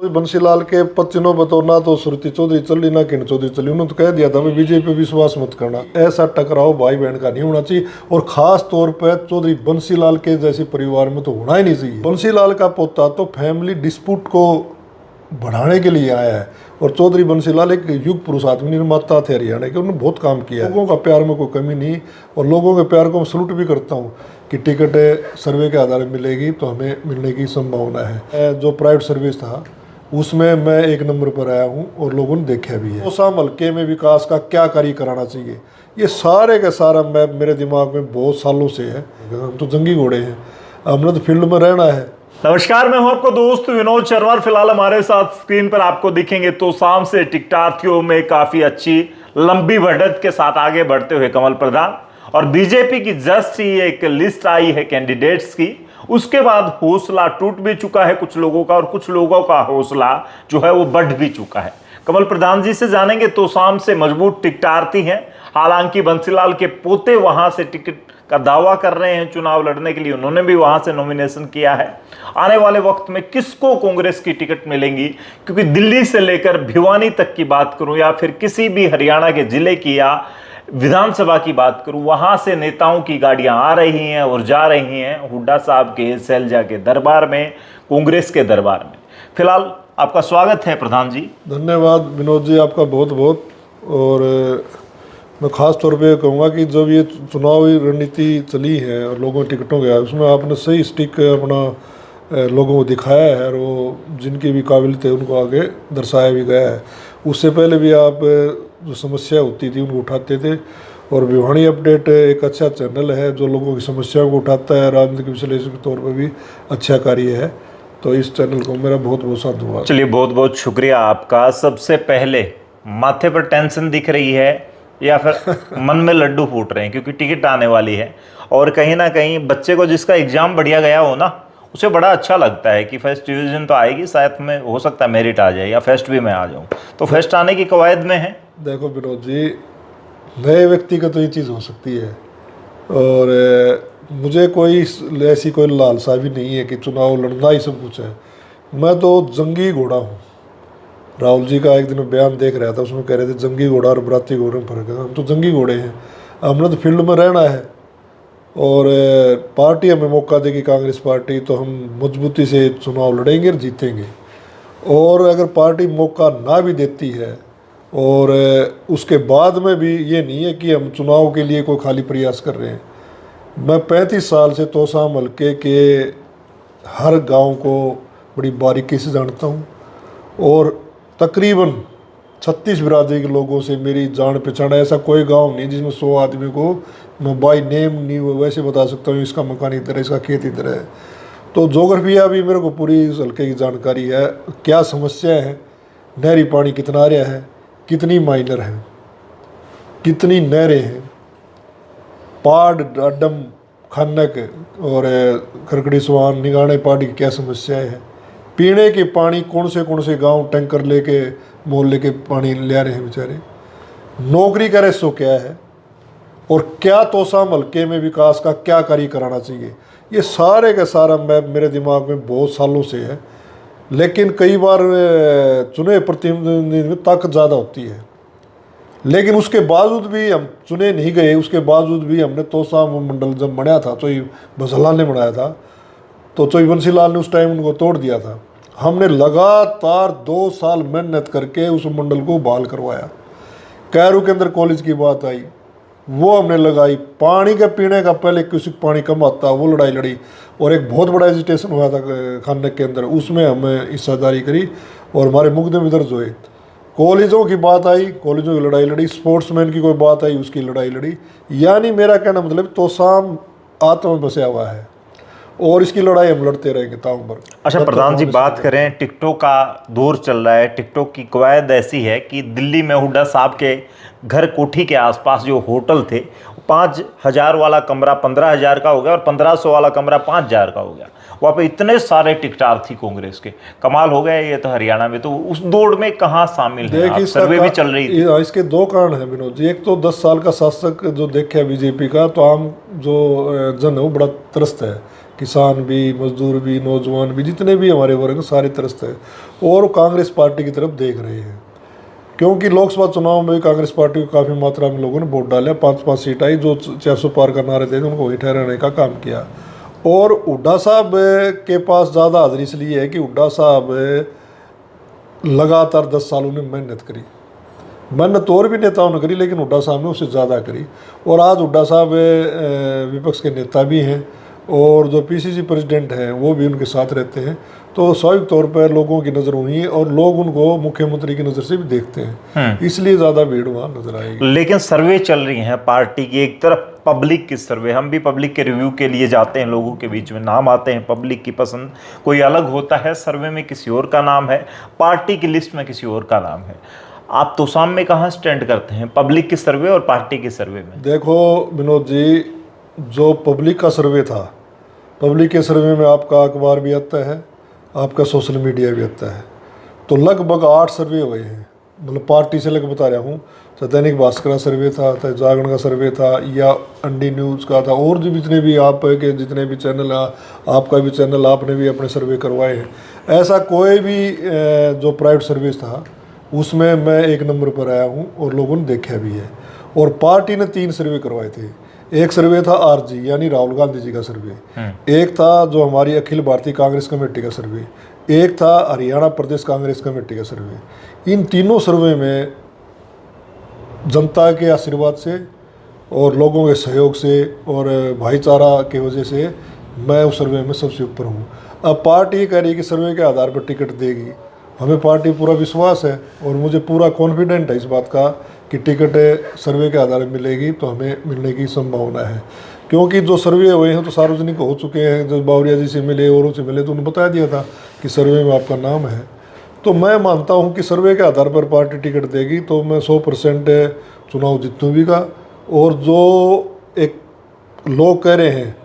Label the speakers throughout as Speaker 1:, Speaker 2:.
Speaker 1: बंसीलाल के पच्चीनों बतौना तो श्रुति चौधरी चली ना किरण चौधरी चली, उन्होंने तो कह दिया था मैं बीजेपी पे विश्वास मत करना। ऐसा टकराव भाई बहन का नहीं होना चाहिए, और खास तौर पर चौधरी बंसीलाल के जैसे परिवार में तो होना ही नहीं चाहिए। बंसीलाल का पोता तो फैमिली डिस्प्यूट को बढ़ाने के लिए आया है, और चौधरी बंसीलाल एक युग पुरुष आदमी निर्माता थे हरियाणा के, उन्होंने बहुत काम किया। लोगों का प्यार में कोई कमी नहीं, और लोगों के प्यार को मैं सलूट भी करता हूँ कि टिकट सर्वे के आधार पर मिलेगी तो हमें मिलने की संभावना है। जो प्राइवेट सर्विस था उसमें मैं 1 नंबर पर आया हूँ, और लोगों ने देखा भी है। तोसाम हल्के में विकास का क्या कार्य कराना चाहिए, ये सारे का सारा मैं मेरे दिमाग में बहुत सालों से है। हम तो जंगी घोड़े हैं, हमने तो फील्ड में रहना है।
Speaker 2: नमस्कार, मैं हूं आपको दोस्त विनोद शर्मा। फिलहाल हमारे साथ स्क्रीन पर आपको दिखेंगे तोसाम से टिकटार्थियों में काफी अच्छी लंबी बढ़त के साथ आगे बढ़ते हुए कमल प्रधान, और बीजेपी की जस्ट ही एक लिस्ट आई है कैंडिडेट्स की। उसके बाद हौसला टूट भी चुका है कुछ लोगों का, और कुछ लोगों का हौसला जो है वो बढ़ भी चुका है। कमल प्रधान जी से जानेंगे, तोसाम से मजबूत टिकटार्थी हैं, हालांकि बंसीलाल के पोते वहां से टिकट का दावा कर रहे हैं चुनाव लड़ने के लिए, उन्होंने भी वहां से नॉमिनेशन किया है। आने वाले वक्त में किसको कांग्रेस की टिकट मिलेंगी, क्योंकि दिल्ली से लेकर भिवानी तक की बात करूं या फिर किसी भी हरियाणा के जिले की या विधानसभा की बात करूं, वहां से नेताओं की गाड़ियां आ रही हैं और जा रही हैं हुड्डा साहब के, सैलजा के दरबार में, कांग्रेस के दरबार में। फिलहाल आपका स्वागत है प्रधान जी।
Speaker 1: धन्यवाद विनोद जी, आपका बहुत बहुत। और मैं खास तौर पे कहूँगा कि जब ये चुनावी रणनीति चली है और लोगों टिकटों के, उसमें आपने सही स्टिक अपना लोगों को दिखाया है, और वो जिनकी भी काबिलियत है उनको आगे दर्शाया भी गया है। उससे पहले भी आप जो समस्या होती थी उनको उठाते थे, और भिवानी अपडेट एक अच्छा चैनल है जो लोगों की समस्याओं को उठाता है, राजनीतिक विश्लेषण के तौर पर भी अच्छा कार्य है। तो इस चैनल को मेरा बहुत बहुत साधुवाद।
Speaker 2: चलिए, बहुत बहुत शुक्रिया आपका। सबसे पहले माथे पर टेंशन दिख रही है या फिर मन में लड्डू फूट रहे हैं, क्योंकि टिकट आने वाली है, और कहीं ना कहीं बच्चे को जिसका एग्जाम बढ़िया गया हो ना, उसे बड़ा अच्छा लगता है कि फर्स्ट डिवीजन तो आएगी, शायद में हो सकता है मेरिट आ जाए या फर्स्ट भी मैं आ जाऊं, तो फर्स्ट आने की कवायद में है।
Speaker 1: देखो विनोद जी, नए व्यक्ति का तो ये चीज़ हो सकती है, और मुझे कोई ऐसी कोई लालसा भी नहीं है कि चुनाव लड़ना ही सब कुछ है। मैं तो जंगी घोड़ा हूँ। राहुल जी का एक दिन बयान देख रहा था, उसमें कह रहे थे जंगी घोड़ा और बराती घोड़े में फर्क है। हम तो जंगी घोड़े हैं, हमने तो फील्ड में रहना है, और पार्टी हमें मौका देगी कांग्रेस पार्टी, तो हम मजबूती से चुनाव लड़ेंगे और जीतेंगे। और अगर पार्टी मौका ना भी देती है, और उसके बाद में भी ये नहीं है कि हम चुनाव के लिए कोई खाली प्रयास कर रहे हैं। मैं 35 साल से तोसाम हल्के के हर गांव को बड़ी बारीकी से जानता हूं, और तकरीबन 36 बिरादरी के लोगों से मेरी जान पहचान है। ऐसा कोई गांव नहीं जिसमें 100 आदमी को मैं बाई नेम नहीं वैसे बता सकता हूँ इसका मकान इधर है, इसका खेत इधर है। तो जोग्राफिया भी मेरे को पूरी इस हल्के की जानकारी है, क्या समस्या है, नहरी पानी कितना आ रहा है, कितनी माइनर है, कितनी नहरें हैं, पहाड़ अड्डम खनक और खरकड़ी स्वान निगाने पहाड़ी की क्या समस्याएं हैं, पीने के पानी कौन से गांव टैंकर लेके मोहल्ले के पानी ले रहे हैं बेचारे, नौकरी का रेसो क्या है, और क्या तोसाम हल्के में विकास का क्या कार्य कराना चाहिए। ये सारे का सारा मैं मेरे दिमाग में बहुत सालों से है, लेकिन कई बार चुने प्रतिनिधि में ताकत ज़्यादा होती है, लेकिन उसके बावजूद भी हम चुने नहीं गए। उसके बावजूद भी हमने तोसाम मंडल जब बनाया था, चोई बंसीलाल ने बनाया था, तो चोई बंसीलाल ने उस टाइम उनको तोड़ दिया था। हमने लगातार 2 साल मेहनत करके उस मंडल को बहाल करवाया। कैरू के अंदर कॉलेज की बात आई, वो हमने लगाई। पानी के पीने का पहले किसी पानी कम आता, वो लड़ाई लड़ी, और एक बहुत बड़ा एजिटेशन हुआ था खानक के अंदर, उसमें हमें हिस्सेदारी करी और हमारे मुकदमे दर्ज हुए। कॉलेजों की बात आई, कॉलेजों की लड़ाई लड़ी, स्पोर्ट्समैन की कोई बात आई, उसकी लड़ाई लड़ी। यानी मेरा कहना मतलब तोसाम आत्मा में बसा हुआ है, और इसकी लड़ाई हम लड़ते रहेंगे ताऊ पर।
Speaker 2: अच्छा प्रधान जी, बात करें टिकटों का दौर चल रहा है, टिकटों की कवायद ऐसी है कि दिल्ली में हुड्डा साहब के घर कोठी के आसपास जो होटल थे, 5,000 वाला कमरा 15,000 का हो गया, और 1,500 वाला कमरा 5,000 का हो गया। वहाँ पे इतने सारे टिकटार्थी कांग्रेस के, कमाल हो गया ये तो हरियाणा में। तो उस दौड़ में कहाँ शामिल है? सर्वे भी चल रही थी।
Speaker 1: इसके 2 कारण हैं विनोद जी। एक तो 10 साल का शासक जो देखा है बीजेपी का, तो आम जो जन है वो बड़ा त्रस्त है किसान भी, मजदूर भी, नौजवान भी, जितने भी हमारे वर्ग सारे त्रस्त हैं और कांग्रेस पार्टी की तरफ देख रहे हैं। क्योंकि लोकसभा चुनाव में भी कांग्रेस पार्टी को काफ़ी मात्रा में लोगों ने वोट डाला, 5-5 सीट आई, जो 400 पार का नारे थे उनको वही ठहराने का काम किया। और हुड्डा साहब के पास ज़्यादा हाजिरी इसलिए है कि हुड्डा साहब लगातार 10 सालों में मेहनत करी, मेहनत और भी नेताओं ने करी, लेकिन हुड्डा साहब ने उससे ज़्यादा करी। और आज हुड्डा साहब विपक्ष के नेता भी हैं और जो पीसीसी प्रेसिडेंट हैं वो भी उनके साथ रहते हैं, तो स्वाभाविक तौर पर लोगों की नज़र हुई है और लोग उनको मुख्यमंत्री की नज़र से भी देखते हैं, इसलिए ज़्यादा भीड़ वहाँ नजर आएगी।
Speaker 2: लेकिन सर्वे चल रही हैं पार्टी की, एक तरफ पब्लिक की सर्वे, हम भी पब्लिक के रिव्यू के लिए जाते हैं, लोगों के बीच में नाम आते हैं, पब्लिक की पसंद कोई अलग होता है, सर्वे में किसी और का नाम है, पार्टी की लिस्ट में किसी और का नाम है। आप तोसाम में कहाँ स्टैंड करते हैं, पब्लिक की सर्वे और पार्टी की सर्वे में?
Speaker 1: देखो विनोद जी, जो पब्लिक का सर्वे था, पब्लिक के सर्वे में आपका अखबार भी आता है, आपका सोशल मीडिया भी आता है, तो लगभग 8 सर्वे हुए हैं, मतलब पार्टी से लग बता रहा हूँ। तो दैनिक भास्कर का सर्वे था, जागरण का सर्वे था, या अंडी न्यूज़ का था, और जो जितने भी आप के जितने भी चैनल, आपका भी चैनल, आपने भी अपने सर्वे करवाए हैं। ऐसा कोई भी जो प्राइवेट सर्विस था उसमें मैं 1 नंबर पर आया हूँ और लोगों ने देखा भी है। और पार्टी ने 3 सर्वे करवाए थे। एक सर्वे था आरजी यानी राहुल गांधी जी का सर्वे, एक था जो हमारी अखिल भारतीय कांग्रेस कमेटी का सर्वे, एक था हरियाणा प्रदेश कांग्रेस कमेटी का सर्वे। इन तीनों सर्वे में जनता के आशीर्वाद से और लोगों के सहयोग से और भाईचारा के वजह से मैं उस सर्वे में सबसे ऊपर हूँ। अब पार्टी कह रही है कि सर्वे के आधार पर टिकट देगी, हमें पार्टी पूरा विश्वास है और मुझे पूरा कॉन्फिडेंट है इस बात का कि टिकट सर्वे के आधार पर मिलेगी, तो हमें मिलने की संभावना है। क्योंकि जो सर्वे हुए हैं तो सार्वजनिक हो चुके हैं, जो बावरिया जी से मिले, औरों से मिले, तो उन्होंने बता दिया था कि सर्वे में आपका नाम है। तो मैं मानता हूं कि सर्वे के आधार पर पार्टी टिकट देगी तो मैं 100% चुनाव जीतूंगा। और जो एक लोग कह रहे हैं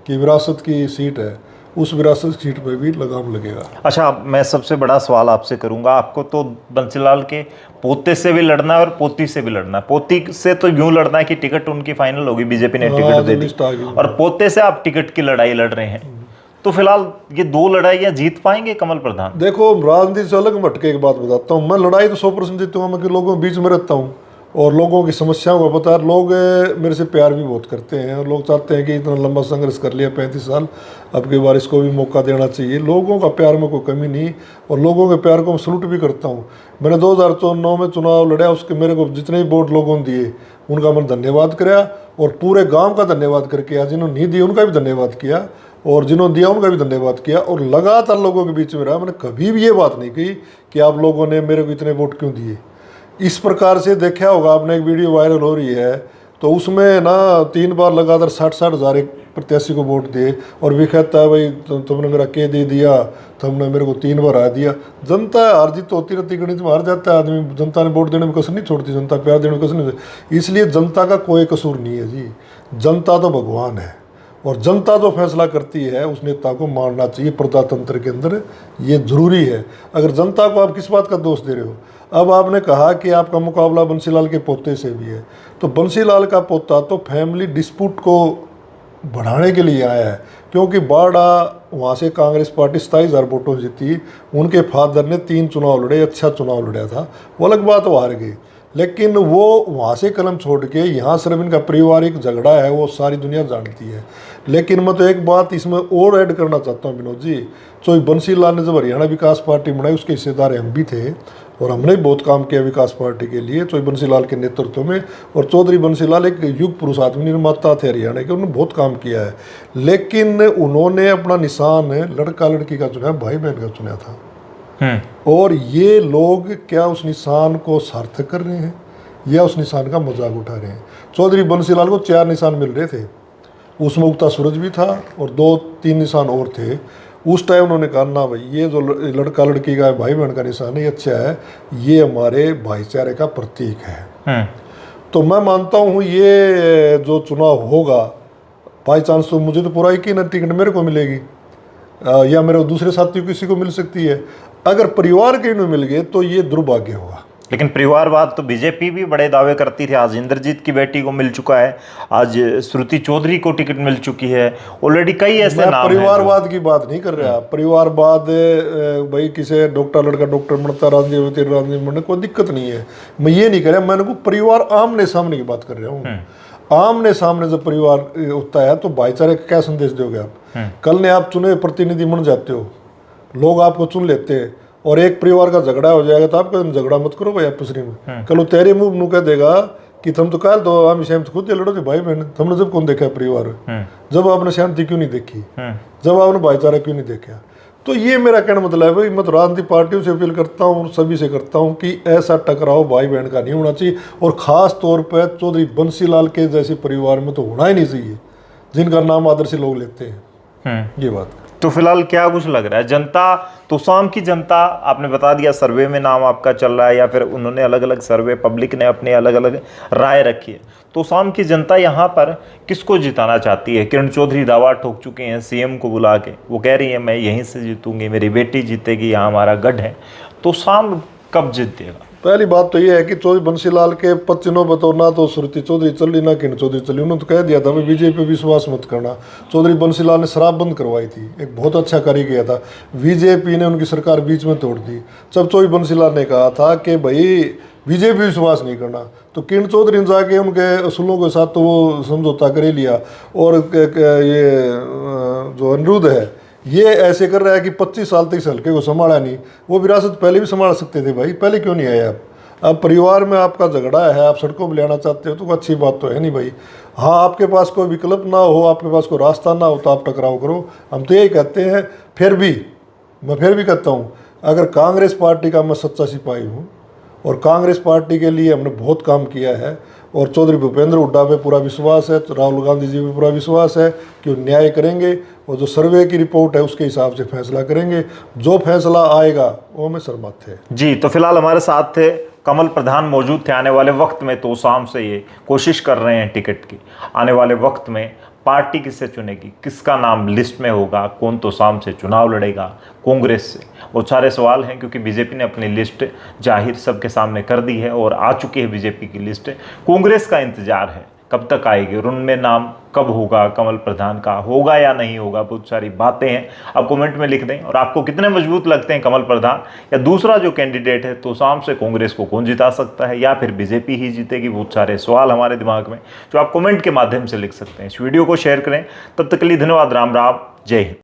Speaker 1: कि विरासत की सीट है, उस विरासत सीट पर भी लगाम लगेगा।
Speaker 2: अच्छा, मैं सबसे बड़ा सवाल आपसे करूंगा, आपको तो बंसीलाल के पोते से भी लड़ना है और पोती से भी लड़ना है। पोती से तो यूं लड़ना है कि टिकट उनकी फाइनल होगी, बीजेपी ने टिकट दे दी, और पोते से आप टिकट की लड़ाई लड़ रहे हैं। तो फिलहाल ये 2 लड़ाइयां जीत पाएंगे कमल प्रधान?
Speaker 1: देखो, राजनीति से अलग मटके एक बात बताता हूँ, मैं लड़ाई तो 100% जीतूंगा, मैं लोगों के बीच में रहता हूँ और लोगों की समस्याओं को पता है। लोग मेरे से प्यार भी बहुत करते हैं और लोग चाहते हैं कि इतना लंबा संघर्ष कर लिया 35 साल, अब की बार इसको भी मौका देना चाहिए। लोगों का प्यार में कोई कमी नहीं और लोगों के प्यार को मैं सलूट भी करता हूँ। मैंने 2009 में चुनाव लड़ा, उसके मेरे को जितने भी वोट लोगों ने दिए उनका मैंने धन्यवाद किया और पूरे गाँव का धन्यवाद करके आज जिन्होंने नहीं दिए उनका भी धन्यवाद किया और जिन्होंने दिया उनका भी धन्यवाद किया और लगातार लोगों के बीच में रहा। मैंने कभी भी ये बात नहीं कही कि आप लोगों ने मेरे को इतने वोट क्यों दिए। इस प्रकार से देखा होगा आपने, एक वीडियो वायरल हो रही है तो उसमें ना 3 बार लगातार 60-60 हज़ार एक प्रत्याशी को वोट दिए और भी कहता है भाई तुमने मेरा के दे दिया, तुमने मेरे को 3 बार आ दिया। जनता हार जीत तो होती रहती, गणित में हार जाता है आदमी। जनता ने वोट देने में कसर नहीं छोड़ती, जनता प्यार देने में कसर नहीं छोड़ती। इसलिए जनता का कोई कसूर नहीं है जी, जनता तो भगवान है और जनता जो फैसला करती है उस नेता को मानना चाहिए। प्रजातंत्र के अंदर ये जरूरी है। अगर जनता को आप किस बात का दोष दे रहे हो? अब आपने कहा कि आपका मुकाबला बंसीलाल के पोते से भी है, तो बंसीलाल का पोता तो फैमिली डिस्प्यूट को बढ़ाने के लिए आया है, क्योंकि बाड़ा वहाँ से कांग्रेस पार्टी 27,000 वोटों से जीती। उनके फादर ने 3 चुनाव लड़े, अच्छा चुनाव लड़ा था, वो अलग बात, वो हार गए, लेकिन वो वहाँ से कलम छोड़ के यहाँ सिर्फ इनका पारिवारिक झगड़ा है, वो सारी दुनिया जानती है। लेकिन मैं तो एक बात इसमें और ऐड करना चाहता हूँ विनोद जी, तो बंसीलाल ने जब हरियाणा विकास पार्टी बनाई उसके हिस्सेदार हम भी थे और हमने बहुत काम किया विकास पार्टी के लिए चौधरी बंसीलाल के नेतृत्व में। और चौधरी बंसीलाल एक युग पुरुष आदमी निर्माता थे हरियाणा के, उन्होंने बहुत काम किया है, लेकिन उन्होंने अपना निशान लड़का लड़की का चुना, भाई बहन का चुना था। और ये लोग क्या उस निशान को सार्थक कर रहे हैं या उस निशान का मजाक उठा रहे हैं? चौधरी बंसीलाल को 4 निशान मिल रहे थे, उसमें उगता सूरज भी था और 2-3 निशान और थे। उस टाइम उन्होंने कहा ना भाई, ये जो लड़का लड़की का भाई बहन का निशान है ये अच्छा है, ये हमारे भाईचारे का प्रतीक है। तो मैं मानता हूँ ये जो चुनाव होगा, बाई चांस तो मुझे तो पूरा यकीन है टिकट मेरे को मिलेगी या मेरे दूसरे साथी किसी को मिल सकती है। अगर परिवार के में मिल गए तो ये दुर्भाग्य होगा।
Speaker 2: लेकिन परिवारवाद तो बीजेपी भी बड़े दावे करती थी। आज इंद्रजीत की बेटी को मिल चुका है, आज श्रुति चौधरी को टिकट मिल चुकी है, ऑलरेडी कई ऐसे
Speaker 1: मैं
Speaker 2: नाम हैं
Speaker 1: परिवारवाद की बात नहीं कर रहा। परिवारवाद भाई किसी डॉक्टर लड़का डॉक्टर बनता, राजनीति बनने कोई दिक्कत नहीं है, मैं ये नहीं कर रहा। मैंने को परिवार आमने सामने की बात कर रहा हूँ। आमने सामने जब परिवार होता है तो भाईचारे का क्या संदेश दोगे आप? कल ने आप चुने प्रतिनिधि बन जाते हो, लोग आपको चुन लेते हैं और एक परिवार का झगड़ा हो जाएगा तो आप कहते झगड़ा मत करो भाई आपस में। कल वो तेरे मुंह नु कह देगा कि तुम तो कल तो हम शांत खुद लड़ो थे भाई बहन। तुमने जब कौन देखा परिवार, जब आपने शांति क्यों नहीं देखी, जब आपने भाईचारा क्यों नहीं देखा? तो ये मेरा कहना मतलब है भाई, मैं तो राजनीतिक पार्टियों से अपील करता हूँ और सभी से करता हूँ कि ऐसा टकराव भाई बहन का नहीं होना चाहिए, और ख़ास तौर पर चौधरी बंसीलाल के जैसे परिवार में तो होना ही नहीं चाहिए, जिनका नाम आदर्श लोग लेते हैं। ये बात
Speaker 2: तो फिलहाल क्या कुछ लग रहा है? जनता, तोशाम की जनता, आपने बता दिया सर्वे में नाम आपका चल रहा है या फिर उन्होंने अलग अलग सर्वे, पब्लिक ने अपने अलग अलग राय रखी है। तोशाम की जनता यहाँ पर किसको जिताना चाहती है? किरण चौधरी दावा ठोक चुके हैं सीएम को बुला के, वो कह रही है मैं यहीं से जीतूंगी, मेरी बेटी जीतेगी, यहाँ हमारा गढ़ है। तोशाम कब जीत देगा?
Speaker 1: पहली बात तो ये है कि चौधरी बंसीलाल के पच्चीनों बतौर ना तो श्रुति चौधरी चली ना किरण चौधरी चली। उन्होंने तो कह दिया था मैं बीजेपी पे विश्वास मत करना। चौधरी बंसीलाल ने शराब बंद करवाई थी, एक बहुत अच्छा कार्य किया था। बीजेपी ने उनकी सरकार बीच में तोड़ दी। जब चौधरी बंसीलाल ने कहा था कि भाई बीजेपी विश्वास नहीं करना, तो किरण चौधरी ने जाके उनके असूलों के साथ तो वो समझौता कर ही लिया। और ये जो अनिरुद्ध है ये ऐसे कर रहा है कि 25 साल तक इस हल्के को संभाला नहीं। वो विरासत पहले भी संभाल सकते थे भाई, पहले क्यों नहीं आए आप? अब परिवार में आपका झगड़ा है, आप सड़कों पर ले आना चाहते हो तो अच्छी बात तो है नहीं भाई। हाँ, आपके पास कोई विकल्प ना हो, आपके पास कोई रास्ता ना हो तो आप टकराव करो, हम तो यही कहते हैं। मैं फिर भी कहता हूँ, अगर कांग्रेस पार्टी का मैं सच्चा सिपाही हूँ और कांग्रेस पार्टी के लिए हमने बहुत काम किया है और चौधरी भूपेंद्र हुड्डा पे पूरा विश्वास है, राहुल गांधी जी पे पूरा विश्वास है कि वो न्याय करेंगे और जो सर्वे की रिपोर्ट है उसके हिसाब से फैसला करेंगे। जो फैसला आएगा वो हमें सरमत है
Speaker 2: जी। तो फिलहाल हमारे साथ थे कमल प्रधान, मौजूद थे। आने वाले वक्त में तोशाम से ये कोशिश कर रहे हैं टिकट की, आने वाले वक्त में पार्टी किसे चुनेगी, किसका नाम लिस्ट में होगा, कौन तोशाम से चुनाव लड़ेगा कांग्रेस से, वो सारे सवाल हैं। क्योंकि बीजेपी ने अपनी लिस्ट जाहिर सबके सामने कर दी है और आ चुकी है बीजेपी की लिस्ट। कांग्रेस का इंतजार है कब तक आएगी और उनमें नाम कब होगा, कमल प्रधान का होगा या नहीं होगा, बहुत सारी बातें हैं। आप कमेंट में लिख दें। और आपको कितने मजबूत लगते हैं कमल प्रधान या दूसरा जो कैंडिडेट है तोशाम से कांग्रेस को कौन जिता सकता है या फिर बीजेपी ही जीतेगी? बहुत सारे सवाल हमारे दिमाग में जो आप कमेंट के माध्यम से लिख सकते हैं। इस वीडियो को शेयर करें। तब तक के लिए धन्यवाद। राम राम, जय हिंद।